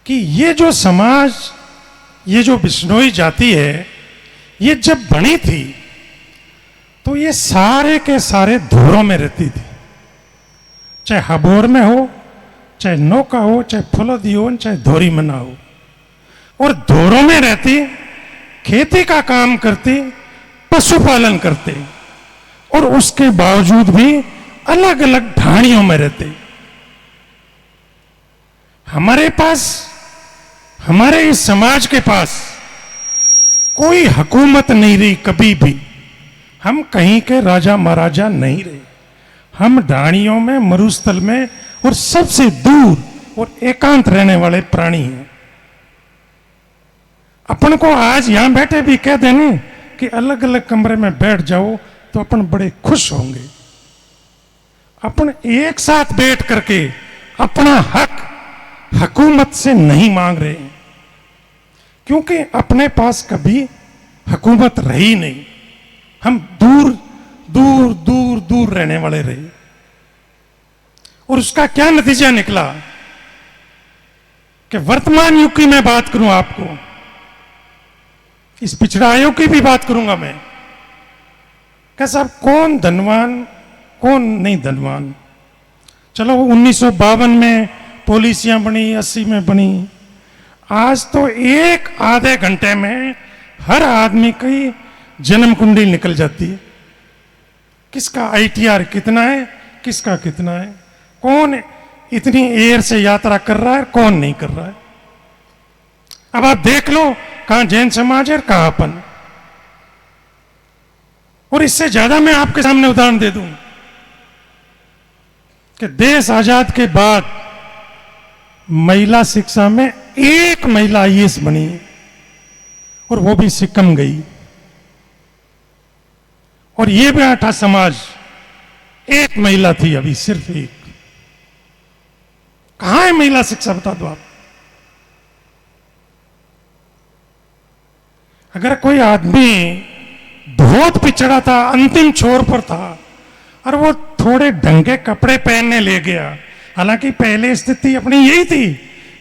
कि ये जो समाज, ये जो बिश्नोई जाति है, ये जब बनी थी तो ये सारे के सारे धोरों में रहती थी। चाहे हबोर में हो, चाहे नौका हो, चाहे फुलदी हो, चाहे धोरी मना हो, और धोरों में रहती, खेती का काम करती, पशुपालन करते, और उसके बावजूद भी अलग अलग ढाणियों में रहते। हमारे पास, हमारे इस समाज के पास कोई हुकूमत नहीं रही कभी भी। हम कहीं के राजा महाराजा नहीं रहे। हम ढाणियों में, मरुस्थल में और सबसे दूर और एकांत रहने वाले प्राणी हैं। अपन को आज यहां बैठे भी कह देने कि अलग अलग कमरे में बैठ जाओ तो अपन बड़े खुश होंगे। अपन एक साथ बैठ करके अपना हक हुकूमत से नहीं मांग रहे हैं, क्योंकि अपने पास कभी हुकूमत रही नहीं। हम दूर दूर दूर दूर रहने वाले रहे, और उसका क्या नतीजा निकला कि वर्तमान युग की मैं बात करूं आपको, इस पिछड़ा आयोग की भी बात करूंगा मैं, कि साहब कौन धनवान कौन नहीं धनवान। चलो 1952 में पॉलिसियां बनी, 80 में बनी। आज तो एक आधे घंटे में हर आदमी की जन्म कुंडली निकल जाती है। किसका ITR कितना है, किसका कितना है, कौन इतनी एयर से यात्रा कर रहा है, कौन नहीं कर रहा है। अब आप देख लो कहां जैन समाज है, कहां अपन। और इससे ज्यादा मैं आपके सामने उदाहरण दे दूं कि देश आजाद के बाद महिला शिक्षा में एक महिला IAS बनी, और वो भी सिक्किम गई। और ये बैठा समाज, एक महिला थी अभी, सिर्फ एक। कहां है महिला शिक्षा, बता दो आप। अगर कोई आदमी बहुत पिछड़ा था, अंतिम छोर पर था, और वो थोड़े ढंग के कपड़े पहनने ले गया, हालांकि पहले स्थिति अपनी यही थी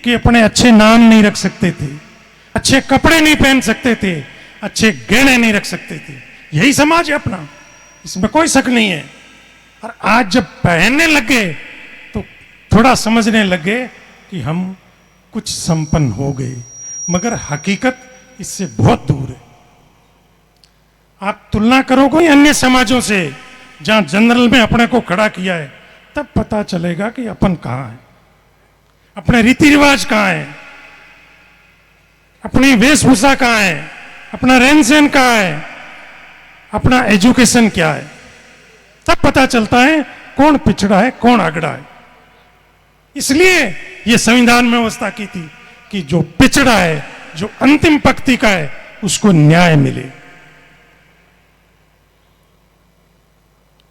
कि अपने अच्छे नाम नहीं रख सकते थे, अच्छे कपड़े नहीं पहन सकते थे, अच्छे गहने नहीं रख सकते थे। यही समाज है अपना, इसमें कोई शक नहीं है। और आज जब पहनने लगे तो थोड़ा समझने लगे कि हम कुछ संपन्न हो गए, मगर हकीकत इससे बहुत दूर है। आप तुलना करोगे अन्य समाजों से जहां जनरल में अपने को खड़ा किया है, तब पता चलेगा कि अपन कहां है, अपने रीति रिवाज कहां है, अपनी वेशभूषा कहां है, अपना रहन सहन कहां है, अपना एजुकेशन क्या है। तब पता चलता है कौन पिछड़ा है, कौन आगड़ा है। इसलिए यह संविधान में व्यवस्था की थी कि जो पिछड़ा है, जो अंतिम पंक्ति का है, उसको न्याय मिले।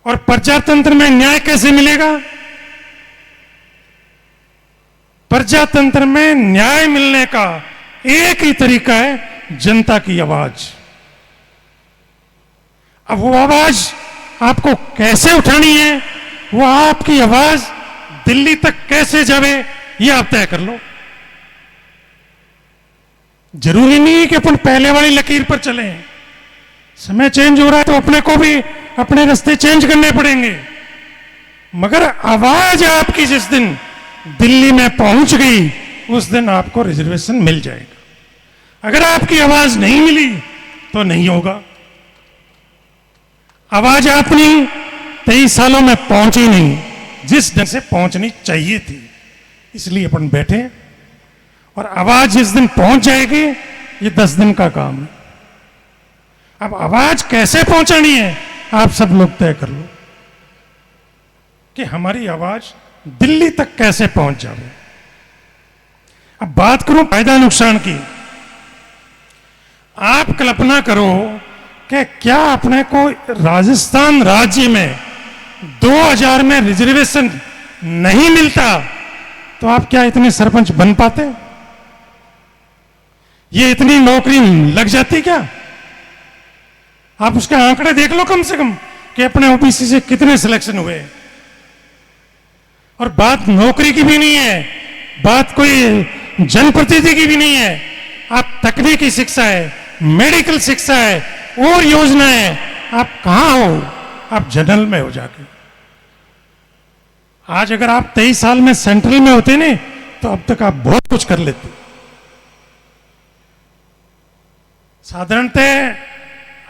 और प्रजातंत्र में न्याय कैसे मिलेगा? प्रजातंत्र में न्याय मिलने का एक ही तरीका है, जनता की आवाज। अब वो आवाज आपको कैसे उठानी है, वो आपकी आवाज दिल्ली तक कैसे जावे, ये आप तय कर लो। जरूरी नहीं कि अपन पहले वाली लकीर पर चले। समय चेंज हो रहा है तो अपने को भी अपने रास्ते चेंज करने पड़ेंगे, मगर आवाज आपकी जिस दिन दिल्ली में पहुंच गई, उस दिन आपको रिजर्वेशन मिल जाएगा। अगर आपकी आवाज नहीं मिली तो नहीं होगा। आवाज अपनी 23 सालों में पहुंची नहीं जिस ढंग से पहुंचनी चाहिए थी, इसलिए अपन बैठे। और आवाज जिस दिन पहुंच जाएगी, ये 10 दिन का काम है। अब आवाज कैसे पहुंचानी है, आप सब लोग तय कर लो कि हमारी आवाज दिल्ली तक कैसे पहुंच जाए। अब बात करूं फायदा नुकसान की। आप कल्पना करो कि क्या अपने को राजस्थान राज्य में 2000 में रिजर्वेशन नहीं मिलता तो आप क्या इतने सरपंच बन पाते? ये इतनी नौकरी लग जाती क्या? आप उसके आंकड़े देख लो कम से कम कि अपने ओबीसी से कितने सिलेक्शन हुए। और बात नौकरी की भी नहीं है, बात कोई जनप्रतिनिधि की भी नहीं है। आप तकनीकी शिक्षा है, मेडिकल शिक्षा है और योजना है, आप कहां हो? आप जनरल में हो जाके। आज अगर आप 23 साल में सेंट्रल में होते ने तो अब तक आप बहुत कुछ कर लेते। साधारणतः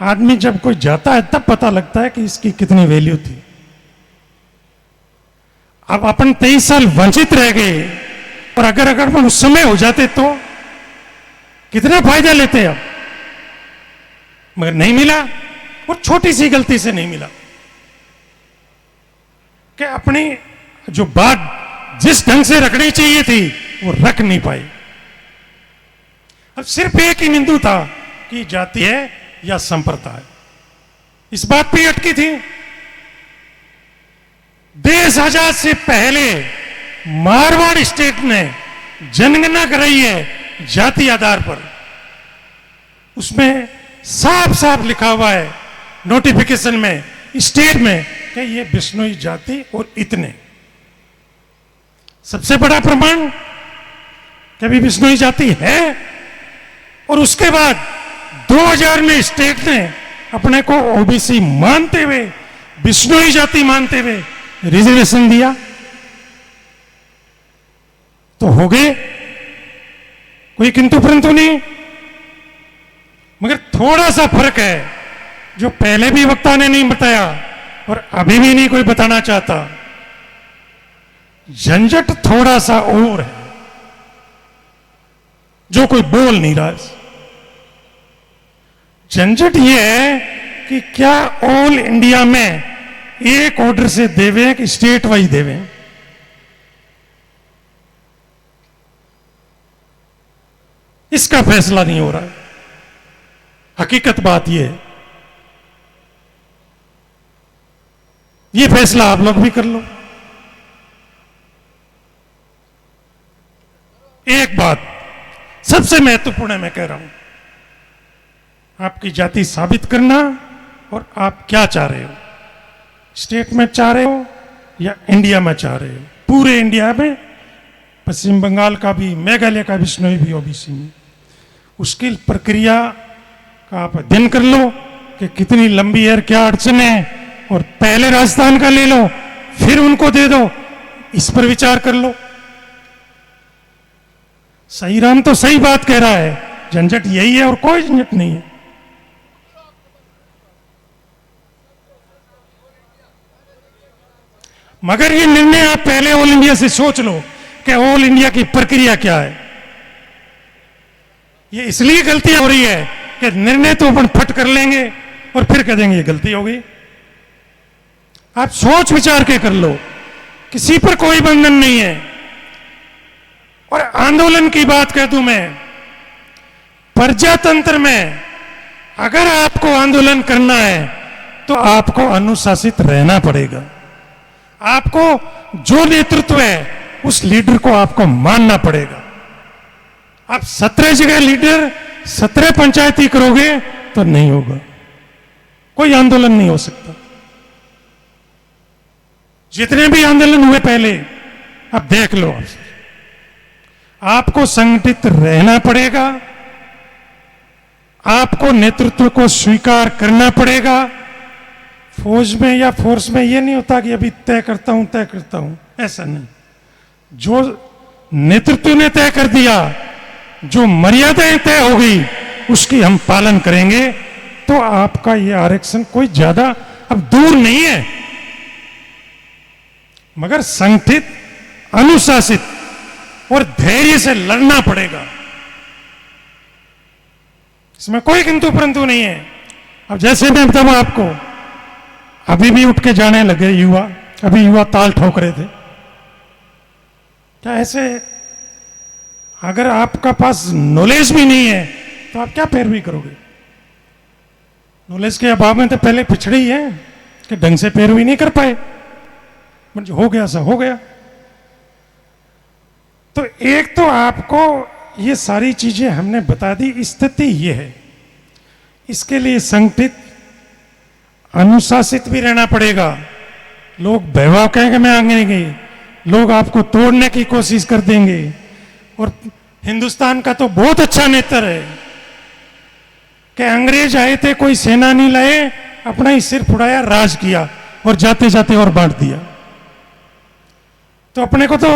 आदमी जब कोई जाता है तब पता लगता है कि इसकी कितनी वैल्यू थी। अब अपन 23 साल वंचित रह गए और अगर अपन उस समय हो जाते तो कितना फायदा लेते अब, मगर नहीं मिला। और छोटी सी गलती से नहीं मिला कि अपनी जो बात जिस ढंग से रखनी चाहिए थी वो रख नहीं पाई। अब सिर्फ एक ही बिंदु था कि जाति है या संप्रदाय, इस बात पे अटकी थी। देश आजाद से पहले मारवाड़ स्टेट ने जनगणना कराई है जाति आधार पर। उसमें साफ साफ लिखा हुआ है नोटिफिकेशन में, स्टेट में, कि ये बिश्नोई जाति और इतने। सबसे बड़ा प्रमाण कि अभी बिश्नोई जाति है। और उसके बाद 2000 में स्टेट ने अपने को ओबीसी मानते हुए, बिश्नोई जाति मानते हुए रिजर्वेशन दिया तो हो गए, कोई किंतु परंतु नहीं। मगर थोड़ा सा फर्क है जो पहले भी वक्ता ने नहीं बताया और अभी भी नहीं कोई बताना चाहता। झंझट थोड़ा सा और है जो कोई बोल नहीं रहा। झंझट यह है कि क्या ऑल इंडिया में एक ऑर्डर से देवे कि स्टेट वाइज देवे। इसका फैसला नहीं हो रहा है। हकीकत बात यह है, ये फैसला आप लोग भी कर लो। एक बात सबसे महत्वपूर्ण है, मैं कह रहा हूं, आपकी जाति साबित करना और आप क्या चाह रहे हो, स्टेट में चाह रहे हो या इंडिया में चाह रहे हो। पूरे इंडिया में, पश्चिम बंगाल का भी, मेघालय का बिश्नोई भी ओबीसी में, उसकी प्रक्रिया का आप अध्ययन कर लो कि कितनी लंबी है, क्या अड़चन है, और पहले राजस्थान का ले लो फिर उनको दे दो, इस पर विचार कर लो। सही राम तो सही बात कह रहा है, झंझट यही है और कोई झंझट नहीं है। मगर ये निर्णय आप पहले ऑल इंडिया से सोच लो कि ऑल इंडिया की प्रक्रिया क्या है। ये इसलिए गलतियां हो रही है कि निर्णय तो अपन फट कर लेंगे और फिर कह देंगे ये गलती हो गई। आप सोच विचार के कर लो, किसी पर कोई बंधन नहीं है। और आंदोलन की बात कह दूं मैं, प्रजातंत्र में अगर आपको आंदोलन करना है तो आपको अनुशासित रहना पड़ेगा। आपको जो नेतृत्व है उस लीडर को आपको मानना पड़ेगा। आप 17 जगह लीडर 17 पंचायती करोगे तो नहीं होगा, कोई आंदोलन नहीं हो सकता। जितने भी आंदोलन हुए पहले, अब देख लो, आपको संगठित रहना पड़ेगा, आपको नेतृत्व को स्वीकार करना पड़ेगा। फौज में या फोर्स में यह नहीं होता कि अभी तय करता हूं, ऐसा नहीं। जो नेतृत्व ने तय कर दिया, जो मर्यादाएं तय हो गई, उसकी हम पालन करेंगे तो आपका यह आरक्षण कोई ज्यादा अब दूर नहीं है। मगर संगठित, अनुशासित और धैर्य से लड़ना पड़ेगा, इसमें कोई किंतु परंतु नहीं है। अब जैसे मैं बताऊं आपको, अभी भी उठ के जाने लगे युवा, अभी युवा ताल ठोक रहे थे। क्या ऐसे अगर आपका पास नॉलेज भी नहीं है तो आप क्या पैरवी करोगे? नॉलेज के अभाव में तो पहले पिछड़े ही है कि ढंग से पैरवी नहीं कर पाए, मतलब हो गया सा हो गया। तो एक तो आपको ये सारी चीजें हमने बता दी, स्थिति ये है। इसके लिए संगठित, अनुशासित भी रहना पड़ेगा। लोग बहवा कहेंगे मैं आगे नहीं गई, लोग आपको तोड़ने की कोशिश कर देंगे और हिंदुस्तान का तो बहुत अच्छा नेत्र है कि अंग्रेज आए थे, कोई सेना नहीं लाए, अपना ही सिर फुड़ाया, राज किया और जाते जाते और बांट दिया। तो अपने को तो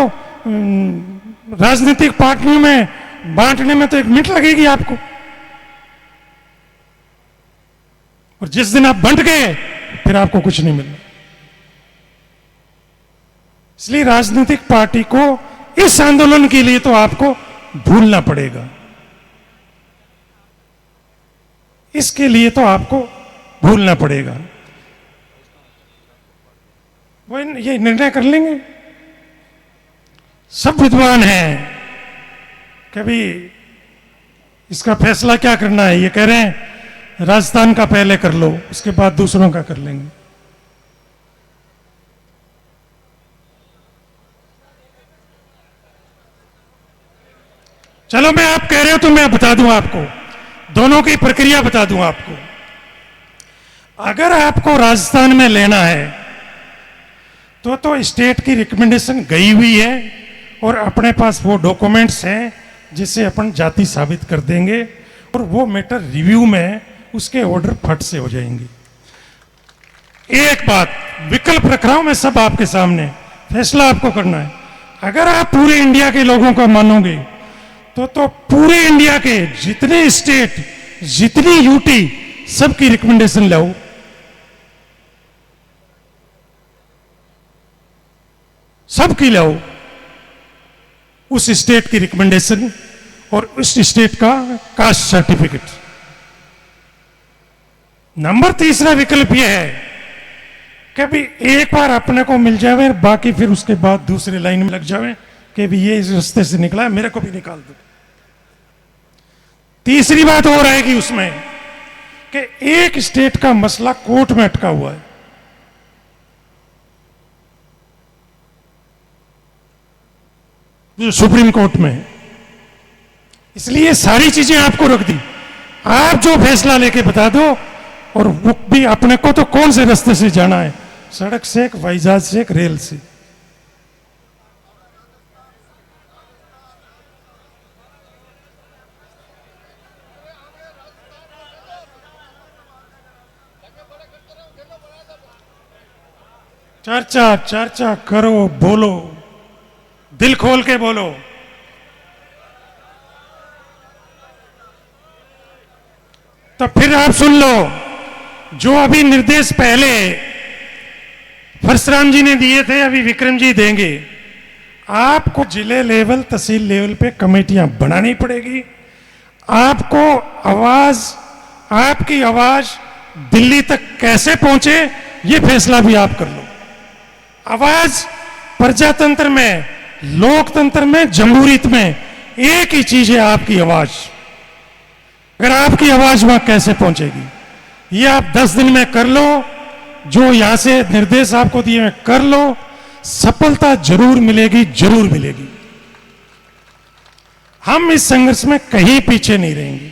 राजनीतिक पार्टियों में बांटने में तो 1 मिनट लगेगी आपको, और जिस दिन आप बंट गए फिर आपको कुछ नहीं मिलना। इसलिए राजनीतिक पार्टी को इस आंदोलन के लिए तो आपको भूलना पड़ेगा, इसके लिए तो आपको भूलना पड़ेगा। वो ये निर्णय कर लेंगे, सब विद्वान हैं, कभी इसका फैसला क्या करना है। ये कह रहे हैं राजस्थान का पहले कर लो, उसके बाद दूसरों का कर लेंगे। चलो, मैं आप कह रहे हो तो मैं बता दूं आपको, दोनों की प्रक्रिया बता दूं आपको। अगर आपको राजस्थान में लेना है तो स्टेट की रिकमेंडेशन गई हुई है और अपने पास वो डॉक्यूमेंट्स हैं जिसे अपन जाति साबित कर देंगे, और वो मैटर रिव्यू में उसके ऑर्डर फट से हो जाएंगे। एक बात, विकल्प रख रहा हूं मैं सब आपके सामने, फैसला आपको करना है। अगर आप पूरे इंडिया के लोगों को मानोगे तो पूरे इंडिया के जितने स्टेट, जितनी यूटी, सबकी रिकमेंडेशन लाओ। सबकी लाओ उस स्टेट की रिकमेंडेशन और उस स्टेट का कास्ट सर्टिफिकेट। नंबर तीसरा विकल्प यह है कि भी एक बार अपने को मिल जाए, बाकी फिर उसके बाद दूसरे लाइन में लग जाए कि भी ये इस रास्ते से निकला है, मेरे को भी निकाल दो। तीसरी बात और आएगी उसमें कि एक स्टेट का मसला कोर्ट में अटका हुआ है, जो सुप्रीम कोर्ट में है, इसलिए सारी चीजें आपको रख दी। आप जो फैसला लेके बता दो, और वो भी अपने को तो कौन से रास्ते से जाना है, सड़क से, एक हवाई जहाज से, एक रेल से। चर्चा चर्चा करो, बोलो, दिल खोल के बोलो। तो फिर आप सुन लो, जो अभी निर्देश पहले परशुराम जी ने दिए थे, अभी विक्रम जी देंगे। आपको जिले लेवल, तहसील लेवल पे कमेटियां बनानी पड़ेगी। आपको आवाज, आपकी आवाज दिल्ली तक कैसे पहुंचे, ये फैसला भी आप कर लो। आवाज प्रजातंत्र में, लोकतंत्र में, जमहूरियत में एक ही चीज है, आपकी आवाज। अगर आपकी आवाज वहां कैसे पहुंचेगी, ये आप 10 दिन में कर लो, जो यहां से निर्देश आपको दिए हैं कर लो, सफलता जरूर मिलेगी, जरूर मिलेगी। हम इस संघर्ष में कहीं पीछे नहीं रहेंगे।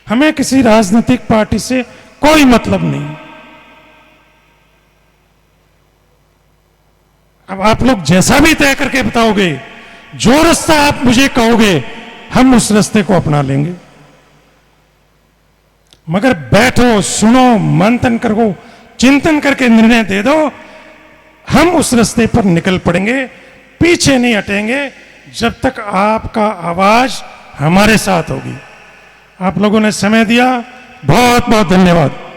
हमें किसी राजनीतिक पार्टी से कोई मतलब नहीं। अब आप लोग जैसा भी तय करके बताओगे, जो रास्ता आप मुझे कहोगे, हम उस रास्ते को अपना लेंगे। मगर बैठो, सुनो, मंथन करो, चिंतन करके निर्णय दे दो, हम उस रास्ते पर निकल पड़ेंगे, पीछे नहीं हटेंगे जब तक आपका आवाज हमारे साथ होगी। आप लोगों ने समय दिया, बहुत बहुत धन्यवाद।